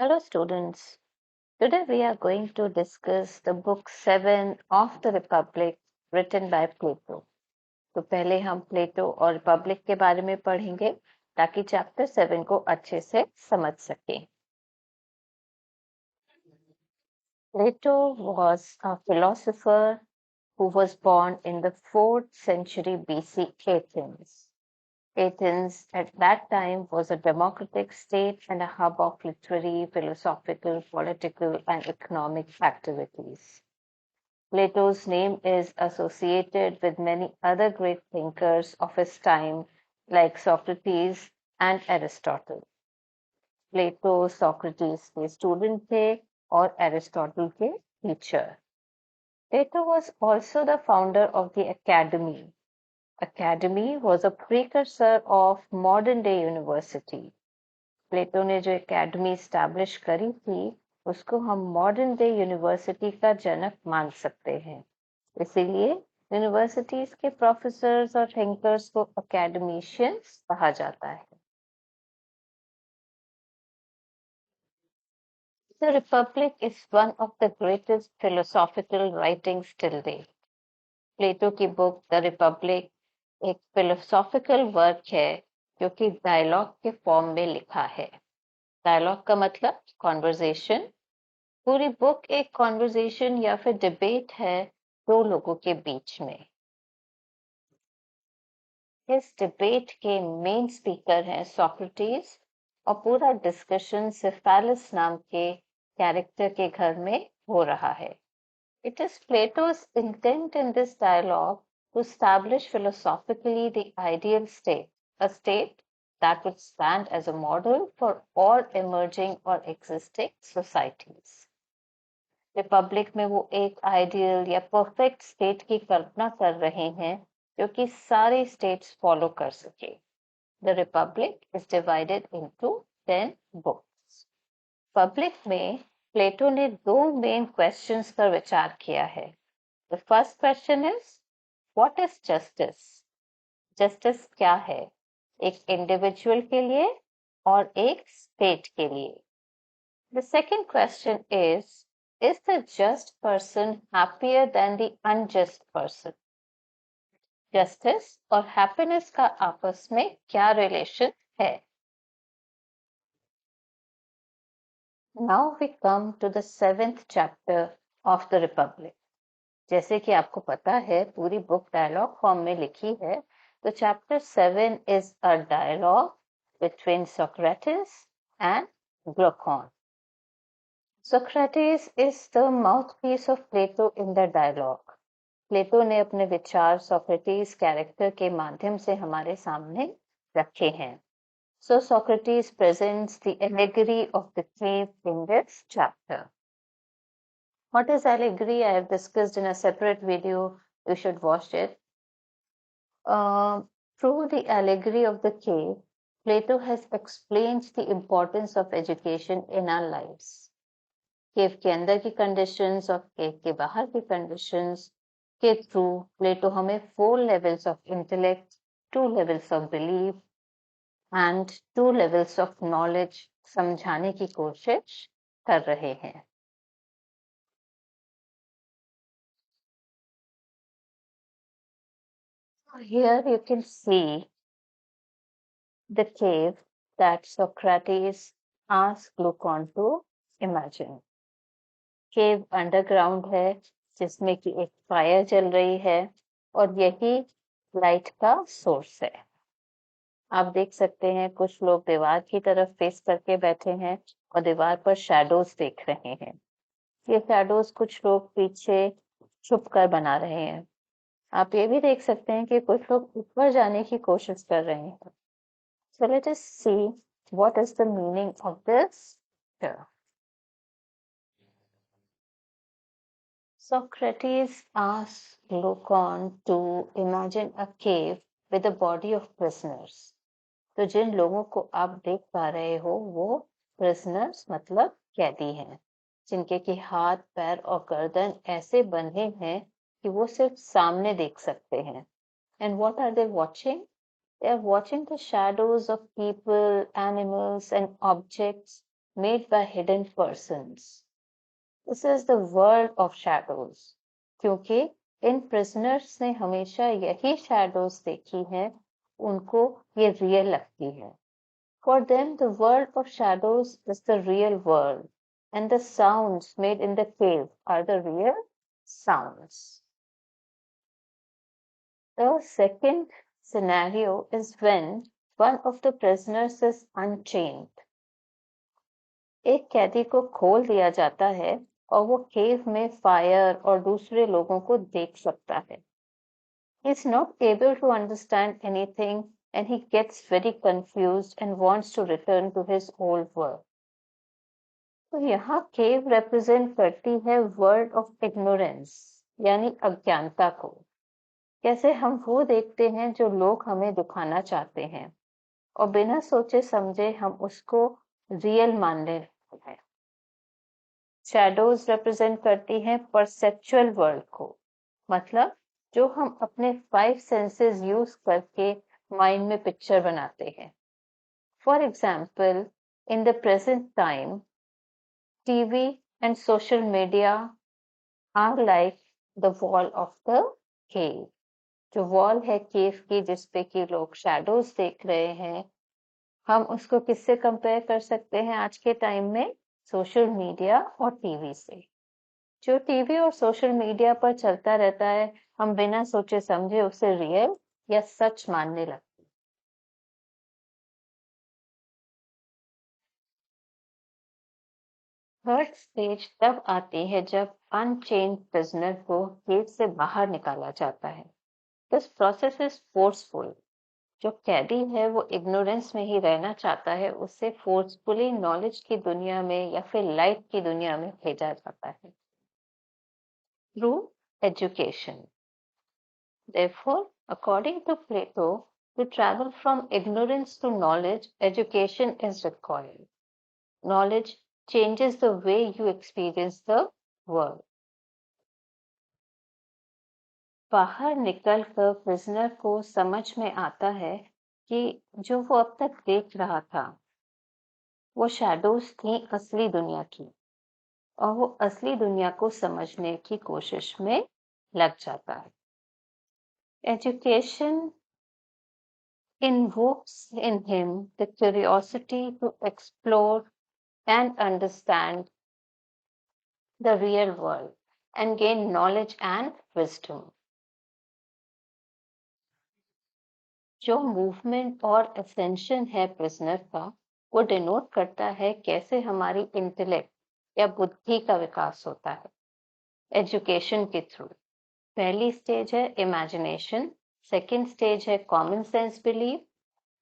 Hello, students. Today we are going to discuss the book 7 of the Republic written by Plato. तो पहले हम प्लेटो और Republic के बारे में पढ़ेंगे ताकि चैप्टर 7 को अच्छे से समझ सकें. Plato was a philosopher who was born in the 4th century BC Athens. Athens at that time was a democratic state and a hub of literary, philosophical, political, and economic activities. Plato's name is associated with many other great thinkers of his time, like Socrates and Aristotle. Plato Socrates के student थे और Aristotle के teacher. Plato was also the founder of the academy. Academy was a precursor of modern day university. प्लेटो ने जो academy establish करी थी उसको हम मॉडर्न डे यूनिवर्सिटी का जनक मान सकते हैं. इसीलिए यूनिवर्सिटीज के प्रोफेसर्स और थिंकर्स को एकेडमिशियंस कहा जाता है. The Republic is one of the greatest philosophical writings till date. प्लेटो की बुक द रिपब्लिक एक फिलोसॉफिकल वर्क है जो कि डायलॉग के फॉर्म में लिखा है. डायलॉग का मतलब कॉन्वर्जेशन. पूरी बुक एक कॉन्वर्जेशन या फिर डिबेट है दो लोगों के बीच में. इस डिबेट के मेन स्पीकर हैं सोक्रेटिस और पूरा डिस्कशन सिफालिस नाम के कैरेक्टर के घर में हो रहा है. It is Plato's intent in this dialogue to establish philosophically the ideal state, a state that would stand as a model for all emerging or existing societies. Republic में वो एक आइडियल या परफेक्ट स्टेट की कल्पना कर रहे हैं जो कि सारे स्टेट्स फॉलो कर सके. The Republic is divided into 10 books. Public में प्लेटो ने दो मेन क्वेश्चंस पर विचार किया है. The first question is what is justice. Justice क्या है एक इंडिविजुअल के लिए और एक स्टेट के लिए. The second question is the just person happier than the unjust person. Justice और हैप्पीनेस का आपस में क्या रिलेशन है. Now we come to the 7th chapter of the Republic. जैसे कि आपको पता है पूरी बुक डायलॉग फॉर्म में लिखी है तो chapter 7 is a dialogue between Socrates and Glaucon. Socrates is the mouthpiece of Plato in the dialogue. प्लेटो ने अपने विचार सोक्रेटिस कैरेक्टर के माध्यम से हमारे सामने रखे हैं. So Socrates presents the allegory of the cave in this chapter. What is allegory? I have discussed in a separate video. You should watch it. Through the allegory of the cave, Plato has explained the importance of education in our lives. केव के अंदर की conditions और केव के बाहर की conditions के through प्लेटो हमें 4 levels of intellect, 2 levels of belief and 2 levels of knowledge समझाने की कोशिश कर रहे हैं. Here you can see the cave that Socrates asked Glaucon to imagine. Cave underground है जिसमें कि एक फायर जल रही है और यही लाइट का सोर्स है. आप देख सकते हैं कुछ लोग दीवार की तरफ फेस करके बैठे हैं और दीवार पर शैडोज देख रहे हैं. ये शैडोज कुछ लोग पीछे छुप कर बना रहे हैं. आप ये भी देख सकते हैं कि कुछ लोग ऊपर जाने की कोशिश कर रहे हैं. So let us see what is the meaning of this here. Socrates asked Glaucon to imagine a cave with a body of prisoners. तो जिन लोगों को आप देख पा रहे हो वो prisoners मतलब कैदी हैं जिनके कि हाथ पैर और गर्दन ऐसे बंधे हैं कि वो सिर्फ सामने देख सकते हैं. And what are they watching? They are watching the shadows of people, animals and objects made by hidden persons. This is the world of shadows. क्योंकि इन prisoners ने हमेशा यही shadows देखी हैं, उनको ये real लगती है. For them, the world of shadows is the real world, and the sounds made in the cave are the real sounds. The second scenario is when one of the prisoners is unchained. एक कैदी को खोल दिया जाता है और वो केव में फायर और दूसरे लोगों को देख सकता है. He is not able to understand anything and he gets very confused and wants to return to his old world. तो यहाँ केव represent करती है वर्ल्ड ऑफ इग्नोरेंस यानी अज्ञानता को. कैसे हम वो देखते हैं जो लोग हमें दिखाना चाहते हैं और बिना सोचे समझे हम उसको रियल मानने लगते हैं. शैडोज represent करती हैं परसेप्चुअल वर्ल्ड को, मतलब जो हम अपने 5 सेंसेस यूज करके माइंड में पिक्चर बनाते हैं. For example, in the present time TV and social media are like the wall of the cave. जो वॉल है केव की जिसपे कि लोग शैडोज देख रहे हैं, हम उसको किससे कंपेयर कर सकते हैं आज के टाइम में? सोशल मीडिया और टीवी से. जो टीवी और सोशल मीडिया पर चलता रहता है, हम बिना सोचे समझे उसे रियल या सच मानने लगते. थर्ड स्टेज तब आती है जब अनचेन्ड प्रिजनर को केव से बाहर निकाला जाता है. This process is forceful. जो कैदी है वो इग्नोरेंस में ही रहना चाहता है, उससे फोर्सफुली नॉलेज की दुनिया में या फिर लाइट की दुनिया में भेजा जाता है through education. Therefore, according to Plato, to travel from ignorance to knowledge, education is required. Knowledge changes the way you experience the world. बाहर निकलकर प्रिजनर को समझ में आता है कि जो वो अब तक देख रहा था वो शैडोज थी असली दुनिया की, और वो असली दुनिया को समझने की कोशिश में लग जाता है. Education invokes in him the curiosity to explore and understand the real world and gain knowledge and wisdom. जो मूवमेंट और असेंशन है प्रिजनर का, वो डिनोट करता है कैसे हमारी इंटेलेक्ट या बुद्धि का विकास होता है एजुकेशन के थ्रू. पहली स्टेज है इमेजिनेशन, सेकेंड स्टेज है common sense belief,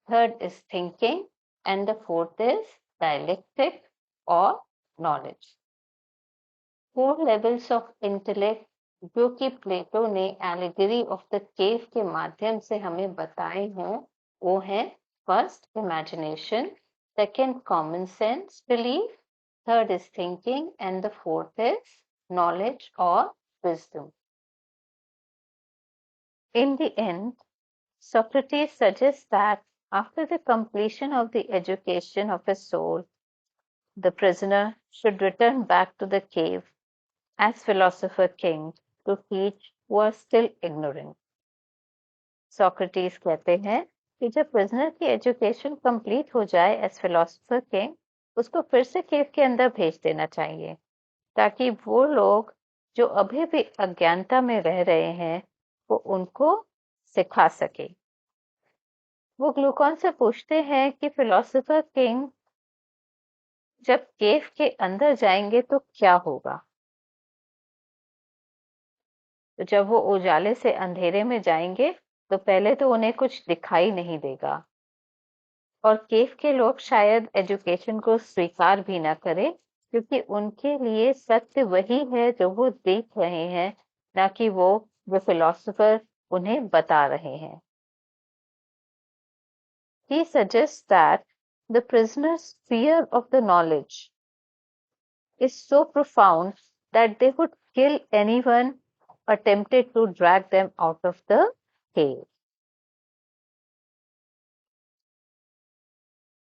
third is thinking and the fourth is dialectic और नॉलेज. 4 लेवल्स ऑफ इंटेलेक्ट जो कि प्लेटो ने एलिगरी ऑफ द केव के माध्यम से हमें बताए हैं, वो है first imagination, second common sense belief, third is thinking and the fourth is knowledge or wisdom. In the end, Socrates suggests that after the completion of the education of his soul, the prisoner should return back to the cave as philosopher king to teach who are still ignorant. Socrates कहते हैं कि जब prisoner की education complete हो जाए as philosopher king, उसको फिर से cave के अंदर भेज देना चाहिए ताकि वो लोग जो अभी भी अज्ञानता में रह रहे हैं वो उनको सिखा सके. वो ग्लूकॉन से पूछते हैं कि फिलोसोफर किंग जब केव के अंदर जाएंगे तो क्या होगा. तो जब वो उजाले से अंधेरे में जाएंगे तो पहले तो उन्हें कुछ दिखाई नहीं देगा और केव के लोग शायद एजुकेशन को स्वीकार भी ना करें, क्योंकि उनके लिए सत्य वही है जो वो देख रहे हैं, ना कि वो फिलोसोफर उन्हें बता रहे हैं. He suggests that the prisoner's fear of the knowledge is so profound that they would kill anyone attempted to drag them out of the cave.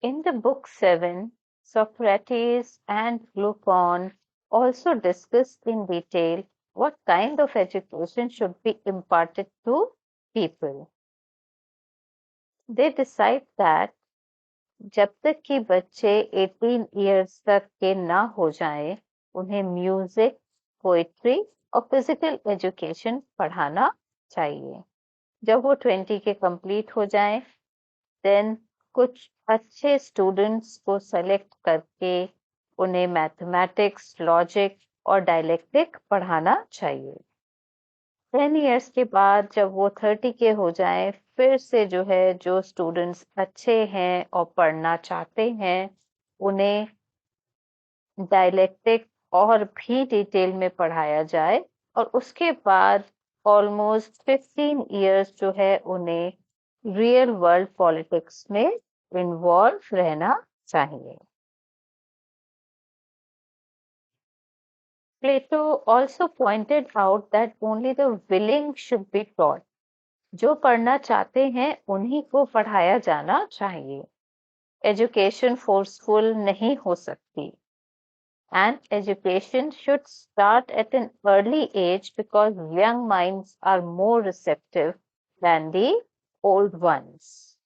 In the book 7, Socrates and Glaucon also discuss in detail what kind of education should be imparted to people. They decide that जब तक कि बच्चे 18 years तक के ना हो जाएं, उन्हें म्यूजिक, पोइट्री और फिजिकल एजुकेशन पढ़ाना चाहिए। जब वो 20 के कंप्लीट हो जाएं, देन कुछ अच्छे स्टूडेंट्स को सेलेक्ट करके उन्हें मैथमेटिक्स, लॉजिक और डायलेक्टिक पढ़ाना चाहिए। 10 इयर्स के बाद जब वो 30 के हो जाएं, फिर से जो है जो स्टूडेंट्स अच्छे हैं और पढ़ना चाहते हैं, उन्हें डायलेक्टिक और भी डिटेल में पढ़ाया जाए और उसके बाद ऑलमोस्ट 15 इयर्स जो है उन्हें रियल वर्ल्ड पॉलिटिक्स में इन्वॉल्व रहना चाहिए। Plato also pointed out that only the willing should be taught. जो पढ़ना चाहते हैं उन्हीं को पढ़ाया जाना चाहिए। एजुकेशन फोर्सफुल नहीं हो सकती। And education should start at an early age because young minds are more receptive than the old ones.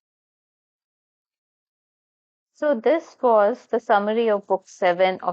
So this was the summary of book 7 of